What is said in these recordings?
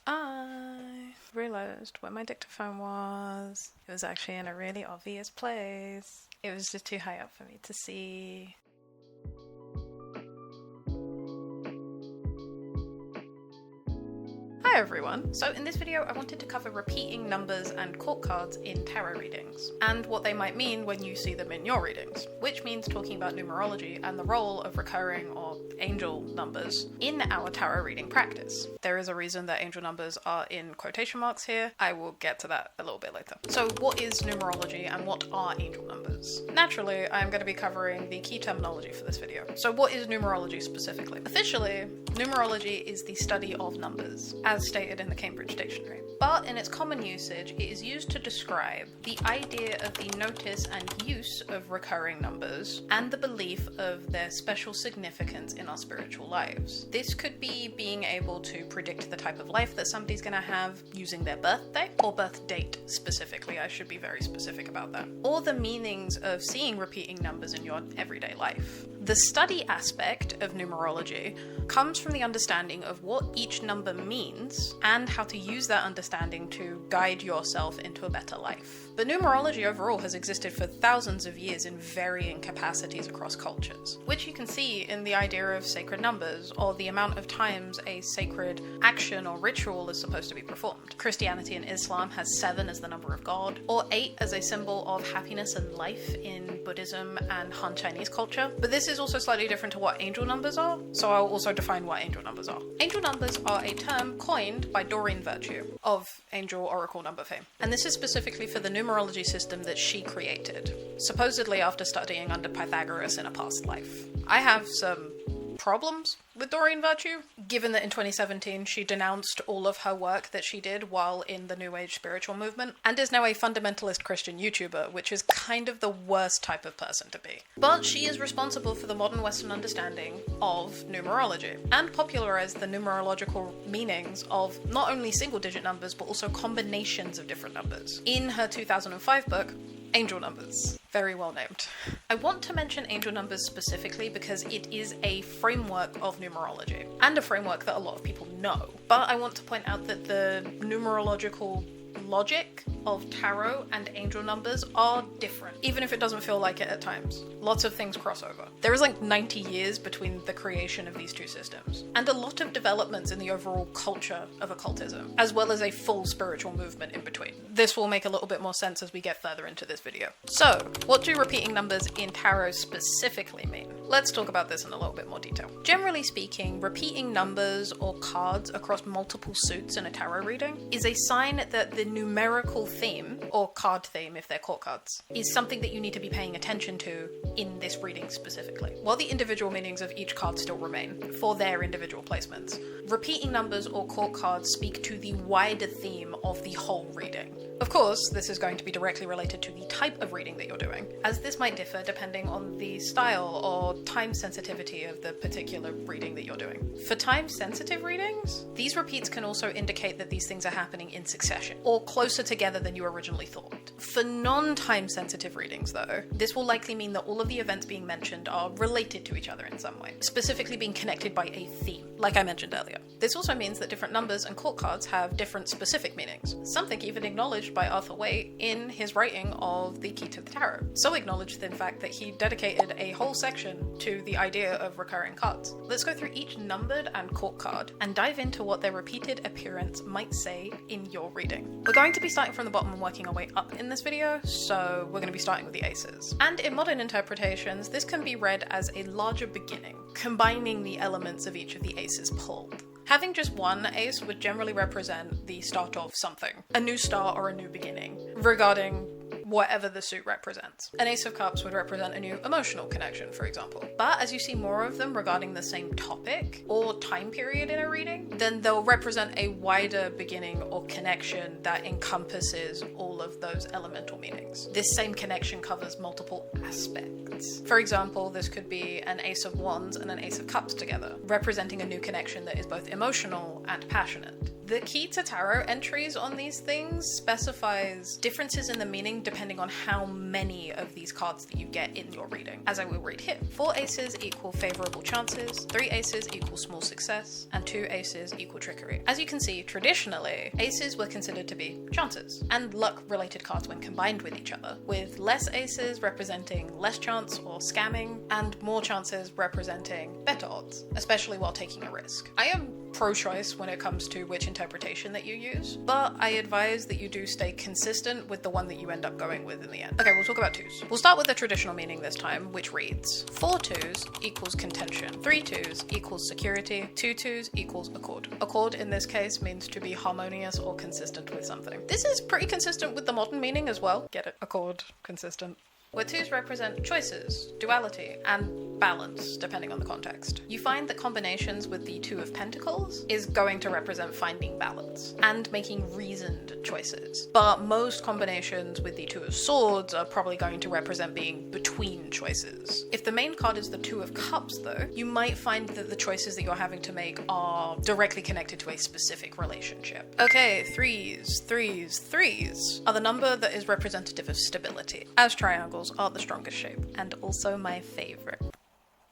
I realised where my dictaphone was. It was actually in a really obvious place. It was just too high up for me to see. Hi everyone! So in this video I wanted to cover repeating numbers and court cards in tarot readings, and what they might mean when you see them in your readings, which means talking about numerology and the role of recurring or angel numbers in our tarot reading practice. There is a reason that angel numbers are in quotation marks here. I will get to that a little bit later. So what is numerology and what are angel numbers? Naturally, I'm going to be covering the key terminology for this video. So what is numerology specifically? Officially, numerology is the study of numbers, as stated in the Cambridge Dictionary. But in its common usage, it is used to describe the idea of the notice and use of recurring numbers and the belief of their special significance in our spiritual lives. This could be being able to predict the type of life that somebody's going to have using their birthday, or birth date specifically. I should be very specific about that. Or the meanings of seeing repeating numbers in your everyday life. The study aspect of numerology comes from the understanding of what each number means and how to use that understanding to guide yourself into a better life. But numerology overall has existed for thousands of years in varying capacities across cultures, which you can see in the idea of sacred numbers, or the amount of times a sacred action or ritual is supposed to be performed. Christianity and Islam has 7 as the number of God, or 8 as a symbol of happiness and life in Buddhism and Han Chinese culture. But this is also slightly different to what angel numbers are, so I'll also define what angel numbers are. Angel numbers are a term coined by Doreen Virtue of Angel Oracle number fame, and this is specifically for the numerology system that she created, supposedly after studying under Pythagoras in a past life. I have some problems with Doreen Virtue, given that in 2017 she denounced all of her work that she did while in the New Age spiritual movement, and is now a fundamentalist Christian YouTuber, which is kind of the worst type of person to be. But she is responsible for the modern Western understanding of numerology, and popularized the numerological meanings of not only single-digit numbers, but also combinations of different numbers. In her 2005 book, Angel Numbers. Very well named. I want to mention angel numbers specifically because it is a framework of numerology, and a framework that a lot of people know. But I want to point out that the numerological logic of tarot and angel numbers are different, even if it doesn't feel like it at times. Lots of things cross over. There is like 90 years between the creation of these two systems, and a lot of developments in the overall culture of occultism, as well as a full spiritual movement in between. This will make a little bit more sense as we get further into this video. So, what do repeating numbers in tarot specifically mean? Let's talk about this in a little bit more detail. Generally speaking, repeating numbers or cards across multiple suits in a tarot reading is a sign that the numerical theme, or card theme if they're court cards, is something that you need to be paying attention to in this reading specifically. While the individual meanings of each card still remain for their individual placements, repeating numbers or court cards speak to the wider theme of the whole reading. Of course, this is going to be directly related to the type of reading that you're doing, as this might differ depending on the style or time sensitivity of the particular reading that you're doing. For time-sensitive readings, these repeats can also indicate that these things are happening in succession, or closer together than you originally thought. For non-time sensitive readings though, this will likely mean that all of the events being mentioned are related to each other in some way, specifically being connected by a theme, like I mentioned earlier. This also means that different numbers and court cards have different specific meanings, something even acknowledged by Arthur Waite in his writing of The Key to the Tarot. So acknowledged, in fact, that he dedicated a whole section to the idea of recurring cards. Let's go through each numbered and court card and dive into what their repeated appearance might say in your reading. We're going to be starting from the bottom and working our way up in this video, so we're going to be starting with the aces. And in modern interpretations, this can be read as a larger beginning, combining the elements of each of the aces pulled. Having just one ace would generally represent the start of something, a new start or a new beginning, regarding whatever the suit represents. An Ace of Cups would represent a new emotional connection, for example. But as you see more of them regarding the same topic or time period in a reading, then they'll represent a wider beginning or connection that encompasses all of those elemental meanings. This same connection covers multiple aspects. For example, this could be an Ace of Wands and an Ace of Cups together, representing a new connection that is both emotional and passionate. The key to tarot entries on these things specifies differences in the meaning depending on how many of these cards that you get in your reading, as I will read here. 4 aces equal favorable chances, 3 aces equal small success, and 2 aces equal trickery. As you can see, traditionally, aces were considered to be chances and luck-related cards when combined with each other, with less aces representing less chance or scamming, and more chances representing better odds, especially while taking a risk. I am pro-choice when it comes to which interpretation that you use, but I advise that you do stay consistent with the one that you end up going with in the end. Okay, we'll talk about twos. We'll start with the traditional meaning this time, which reads 4 twos equals contention, 3 twos equals security, 2 twos equals accord. Accord in this case means to be harmonious or consistent with something. This is pretty consistent with the modern meaning as well. Get it? Accord, consistent. Where twos represent choices, duality, and balance, depending on the context. You find that combinations with the 2 of Pentacles is going to represent finding balance and making reasoned choices. But most combinations with the 2 of Swords are probably going to represent being between choices. If the main card is the 2 of Cups, though, you might find that the choices that you're having to make are directly connected to a specific relationship. Okay, threes are the number that is representative of stability, as triangles are the strongest shape, and also my favorite.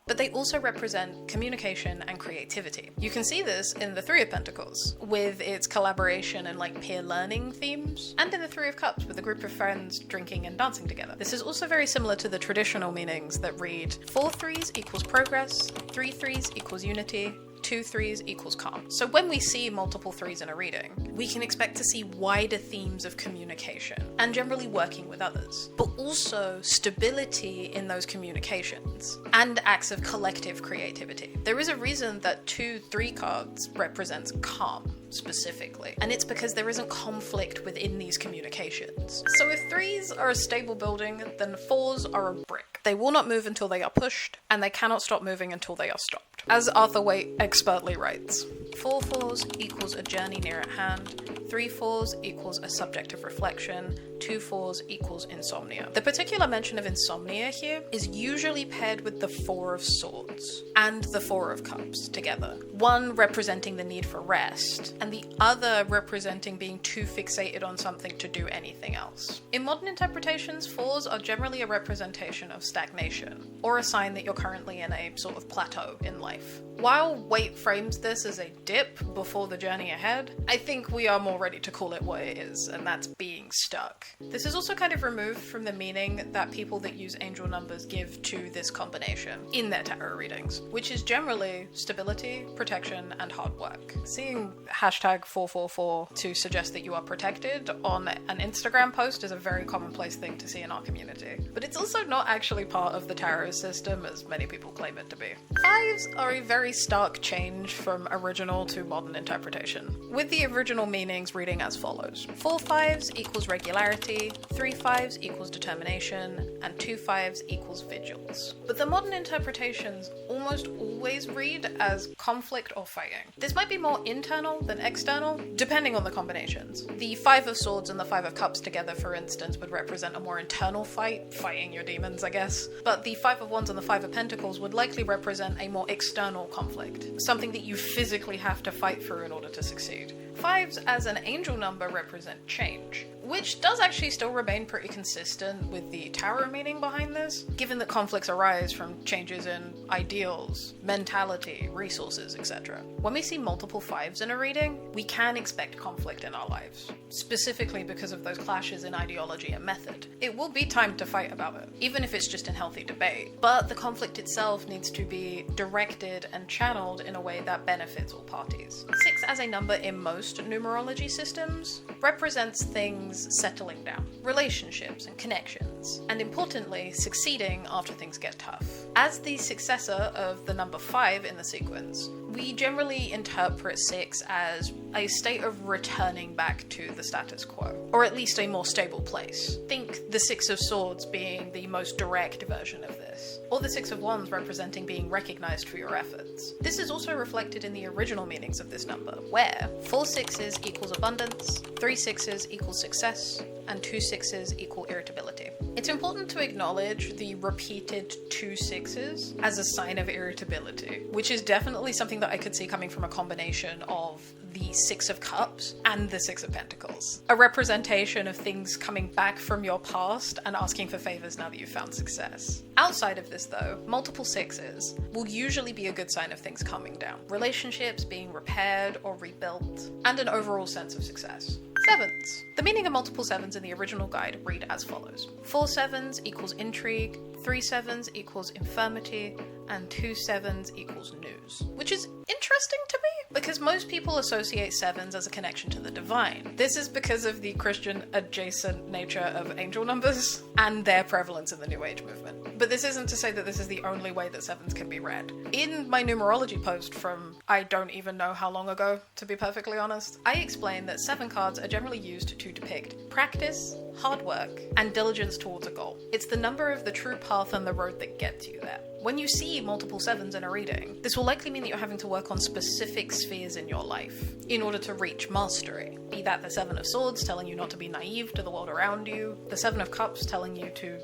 But they also represent communication and creativity. You can see this in the 3 of Pentacles, with its collaboration and peer learning themes, and in the 3 of Cups with a group of friends drinking and dancing together. This is also very similar to the traditional meanings that read 4 threes equals progress, 3 threes equals unity, 2 threes equals calm. So when we see multiple 3s in a reading, we can expect to see wider themes of communication and generally working with others, but also stability in those communications and acts of collective creativity. There is a reason that 2-3 cards represents calm specifically, and it's because there isn't conflict within these communications. So if 3s are a stable building, then 4s are a brick. They will not move until they are pushed, and they cannot stop moving until they are stopped. As Arthur Waite expertly writes, 4 4s equals a journey near at hand, 3 4s equals a subject of reflection, 2 4s equals insomnia. The particular mention of insomnia here is usually paired with the 4 of Swords and the 4 of Cups together, one representing the need for rest, and the other representing being too fixated on something to do anything else. In modern interpretations, 4s are generally a representation of stagnation, or a sign that you're currently in a sort of plateau in life. While Waite frames this as a dip before the journey ahead, I think we are more ready to call it what it is, and that's being stuck. This is also kind of removed from the meaning that people that use angel numbers give to this combination in their tarot readings, which is generally stability, protection, and hard work. Seeing hashtag 444 to suggest that you are protected on an Instagram post is a very commonplace thing to see in our community, but it's also not actually part of the tarot system as many people claim it to be. 5s are a very stark change from original to modern interpretation, with the original meanings reading as follows. 4 5s equals regularity, 3 5s equals determination, and 2 5s equals vigils. But the modern interpretations almost always read as conflict or fighting. This might be more internal than external, depending on the combinations. The 5 of Swords and the 5 of Cups together, for instance, would represent a more internal fight, fighting your demons, I guess. But the 5 of Wands and the 5 of Pentacles would likely represent a more external conflict, something that you physically have to fight through in order to succeed. 5s as an angel number represent change, which does actually still remain pretty consistent with the tarot meaning behind this, given that conflicts arise from changes in ideals, mentality, resources, etc. When we see multiple 5s in a reading, we can expect conflict in our lives, specifically because of those clashes in ideology and method. It will be time to fight about it, even if it's just in healthy debate, but the conflict itself needs to be directed and channeled in a way that benefits all parties. 6 as a number in most numerology systems represents things settling down, relationships and connections, and importantly, succeeding after things get tough. As the successor of the number 5 in the sequence, we generally interpret 6 as a state of returning back to the status quo, or at least a more stable place. Think the 6 of Swords being the most direct version of this, or the 6 of Wands representing being recognized for your efforts. This is also reflected in the original meanings of this number, where 4 6s equals abundance, 3 6s equals success, and 2 6s equal irritability. It's important to acknowledge the repeated 2 6s as a sign of irritability, which is definitely something that I could see coming from a combination of the 6 of Cups and the 6 of Pentacles. A representation of things coming back from your past and asking for favors now that you've found success. Outside of this though, multiple 6s will usually be a good sign of things calming down, relationships being repaired or rebuilt, and an overall sense of success. 7s. The meaning of multiple 7s in the original guide read as follows. 4 7s equals intrigue, 3 7s equals infirmity, and 2 7s equals news. Which is interesting to me, because most people associate 7s as a connection to the divine. This is because of the Christian adjacent nature of angel numbers and their prevalence in the New Age movement. But this isn't to say that this is the only way that 7s can be read. In my numerology post from I don't even know how long ago, to be perfectly honest, I explained that 7 cards are generally used to depict practice, hard work, and diligence towards a goal. It's the number of the true path and the road that gets you there. When you see multiple 7s in a reading, this will likely mean that you're having to work on specific spheres in your life in order to reach mastery. Be that the 7 of Swords telling you not to be naive to the world around you, the 7 of Cups telling you to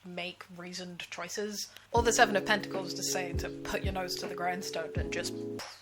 make reasoned choices, or the 7 of Pentacles just saying to put your nose to the grindstone and just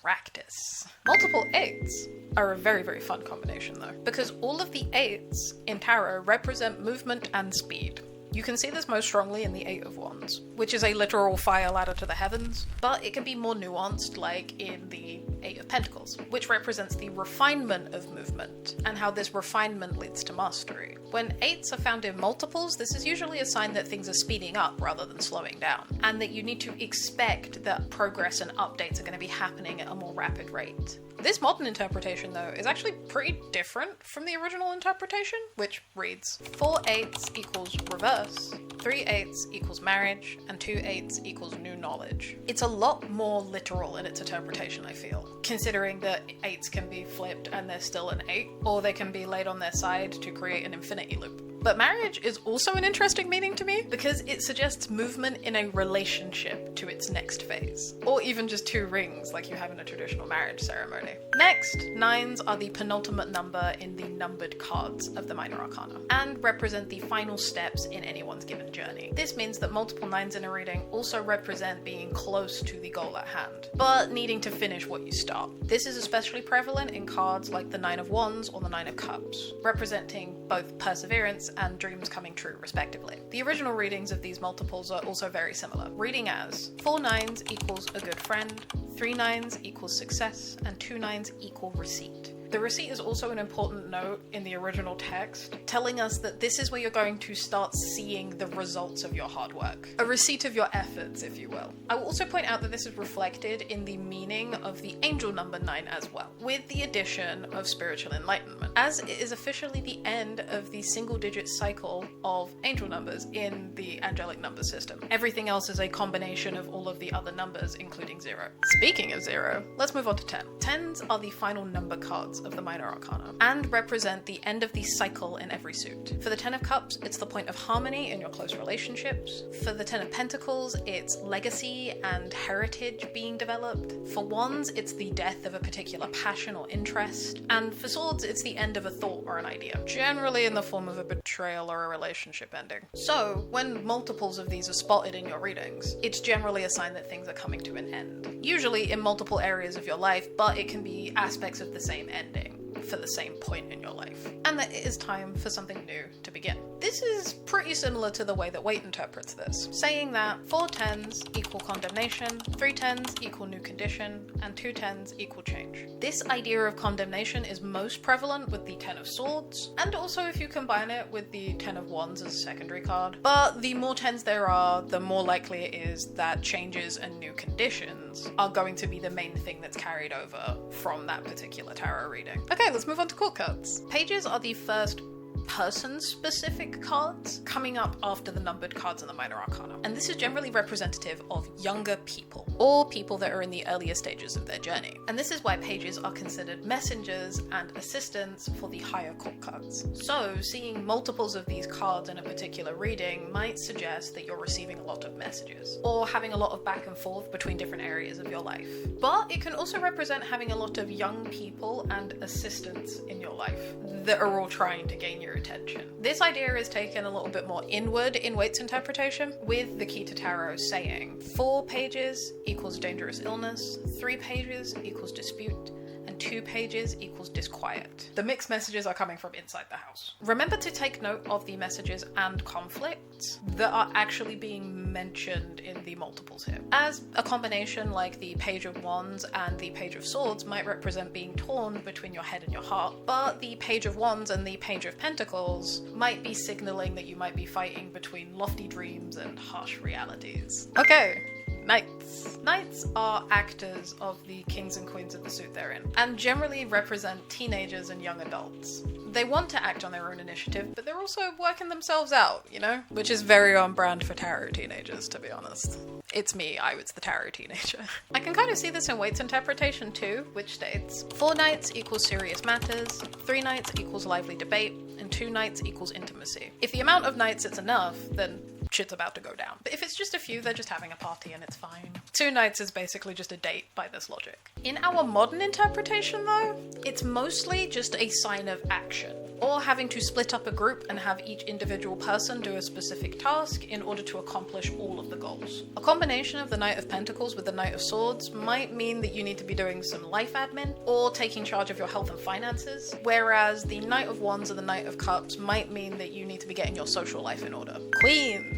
practice. Multiple 8s are a very, very fun combination though, because all of the 8s in tarot represent movement and speed. You can see this most strongly in the 8 of Wands, which is a literal fire ladder to the heavens, but it can be more nuanced like in the 8 of Pentacles, which represents the refinement of movement and how this refinement leads to mastery. When 8s are found in multiples, this is usually a sign that things are speeding up rather than slowing down, and that you need to expect that progress and updates are going to be happening at a more rapid rate. This modern interpretation, though, is actually pretty different from the original interpretation, which reads 4 8s equals reverse, 3 8s equals marriage, and 2 8s equals new knowledge. It's a lot more literal in its interpretation, I feel, considering that 8s can be flipped and they're still an 8, or they can be laid on their side to create an infinity loop. But marriage is also an interesting meaning to me because it suggests movement in a relationship to its next phase, or even just 2 rings like you have in a traditional marriage ceremony. Next, 9s are the penultimate number in the numbered cards of the Minor Arcana and represent the final steps in anyone's given journey. This means that multiple 9s in a reading also represent being close to the goal at hand, but needing to finish what you start. This is especially prevalent in cards like the 9 of Wands or the 9 of Cups, representing both perseverance and dreams coming true, respectively. The original readings of these multiples are also very similar, reading as 4 9s equals a good friend, 3 9s equals success, and 2 9s equal receipt. The receipt is also an important note in the original text, telling us that this is where you're going to start seeing the results of your hard work. A receipt of your efforts, if you will. I will also point out that this is reflected in the meaning of the angel number 9 as well, with the addition of spiritual enlightenment, as it is officially the end of the single-digit cycle of angel numbers in the angelic number system. Everything else is a combination of all of the other numbers, including 0. Speaking of 0, let's move on to 10. 10s are the final number cards of the Minor Arcana and represent the end of the cycle in every suit. For the 10 of Cups, it's the point of harmony in your close relationships. For the 10 of Pentacles, it's legacy and heritage being developed. For Wands, it's the death of a particular passion or interest. And for Swords, it's the end of a thought or an idea, generally in the form of a betrayal or a relationship ending. So, when multiples of these are spotted in your readings, it's generally a sign that things are coming to an end. Usually in multiple areas of your life, but it can be aspects of the same ending for the same point in your life, and that it is time for something new to begin. This is pretty similar to the way that Waite interprets this, saying that 4 10s equal condemnation, 3 10s equal new condition, and 2 10s equal change. This idea of condemnation is most prevalent with the 10 of Swords, and also if you combine it with the 10 of Wands as a secondary card. But the more 10s there are, the more likely it is that changes and new conditions are going to be the main thing that's carried over from that particular tarot reading. Okay, let's move on to court cards. Pages are the first person-specific cards coming up after the numbered cards in the Minor Arcana. And this is generally representative of younger people, or people that are in the earlier stages of their journey. And this is why pages are considered messengers and assistants for the higher court cards. So, seeing multiples of these cards in a particular reading might suggest that you're receiving a lot of messages, or having a lot of back and forth between different areas of your life. But it can also represent having a lot of young people and assistants in your life that are all trying to gain your attention. This idea is taken a little bit more inward in Waite's interpretation, with the key to tarot saying 4 pages equals dangerous illness, 3 pages equals dispute, and 2 pages equals disquiet. The mixed messages are coming from inside the house. Remember to take note of the messages and conflicts that are actually being mentioned in the multiples here. As a combination like the Page of Wands and the Page of Swords might represent being torn between your head and your heart, but the Page of Wands and the Page of Pentacles might be signaling that you might be fighting between lofty dreams and harsh realities. Okay. Knights. Knights are actors of the kings and queens of the suit they're in, and generally represent teenagers and young adults. They want to act on their own initiative, but they're also working themselves out, you know? Which is very on brand for tarot teenagers, to be honest. It's me, I was the tarot teenager. I can kind of see this in Waite's interpretation too, which states 4 knights equals serious matters, 3 knights equals lively debate, and 2 knights equals intimacy. If the amount of knights is enough, then shit's about to go down. But if it's just a few, they're just having a party and it's fine. 2 nights is basically just a date by this logic. In our modern interpretation though, it's mostly just a sign of action, or having to split up a group and have each individual person do a specific task in order to accomplish all of the goals. A combination of the Knight of Pentacles with the Knight of Swords might mean that you need to be doing some life admin or taking charge of your health and finances, whereas the Knight of Wands or the Knight of Cups might mean that you need to be getting your social life in order. Queens.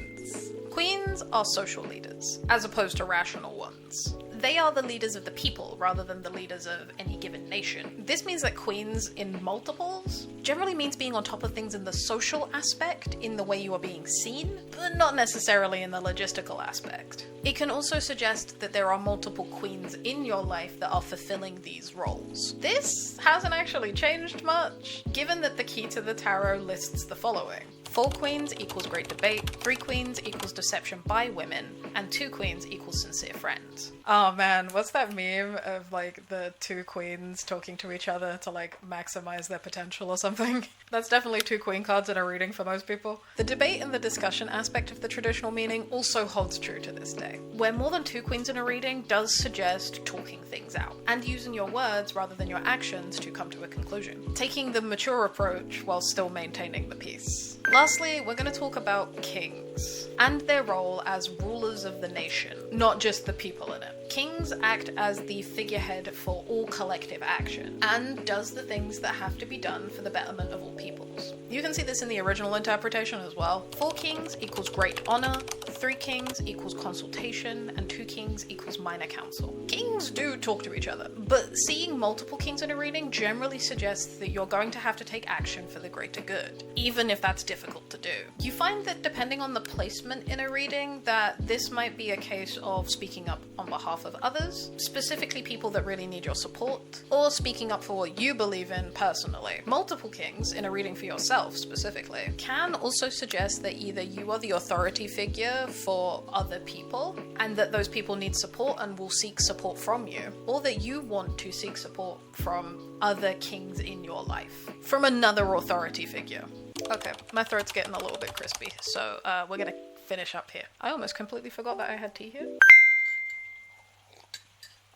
Queens are social leaders, as opposed to rational ones. They are the leaders of the people rather than the leaders of any given nation. This means that queens in multiples generally means being on top of things in the social aspect, in the way you are being seen, but not necessarily in the logistical aspect. It can also suggest that there are multiple queens in your life that are fulfilling these roles. This hasn't actually changed much, given that the key to the tarot lists the following. 4 queens equals great debate, 3 queens equals deception by women, and 2 queens equals sincere friends. Oh man, what's that meme of like the 2 queens talking to each other to like maximize their potential or something? That's definitely 2 queen cards in a reading for most people. The debate and the discussion aspect of the traditional meaning also holds true to this day, where more than 2 queens in a reading does suggest talking things out and using your words rather than your actions to come to a conclusion, taking the mature approach while still maintaining the peace. Lastly, we're going to talk about kings and their role as rulers of the nation, not just the people in it. Kings act as the figurehead for all collective action and does the things that have to be done for the betterment of all peoples. You can see this in the original interpretation as well. 4 kings equals great honor, 3 kings equals consultation, and 2 kings equals minor council. Kings do talk to each other, but seeing multiple kings in a reading generally suggests that you're going to have to take action for the greater good, even if that's difficult to do. You find that depending on the placement in a reading, that this might be a case of speaking up on behalf of others, specifically people that really need your support, or speaking up for what you believe in personally. Multiple kings in a reading for yourself specifically can also suggest that either you are the authority figure for other people and that those people need support and will seek support from you, or that you want to seek support from other kings in your life, from another authority figure. Okay, my throat's getting a little bit crispy, so we're gonna finish up here. I almost completely forgot that I had tea here.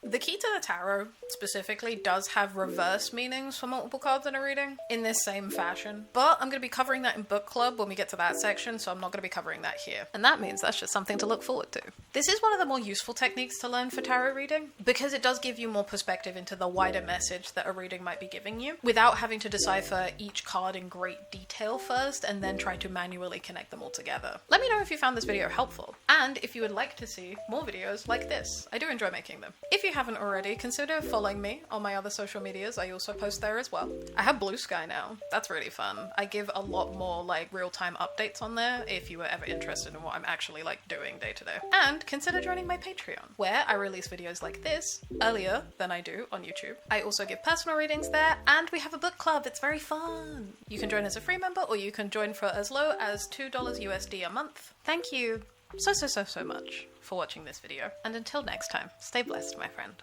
The key to the tarot specifically does have reverse meanings for multiple cards in a reading in this same fashion, but I'm going to be covering that in book club when we get to that section, so I'm not going to be covering that here. And that means that's just something to look forward to. This is one of the more useful techniques to learn for tarot reading because it does give you more perspective into the wider message that a reading might be giving you without having to decipher each card in great detail first and then try to manually connect them all together. Let me know if you found this video helpful and if you would like to see more videos like this. I do enjoy making them. If you haven't already, consider following me on my other social medias. I also post there as well. I have Blue Sky now. That's really fun. I give a lot more like real-time updates on there if you were ever interested in what I'm actually like doing day to day. And consider joining my Patreon, where I release videos like this earlier than I do on YouTube. I also give personal readings there, and we have a book club. It's very fun. You can join as a free member, or you can join for as low as $2 USD a month. Thank you so much for watching this video, and until next time, stay blessed, my friend.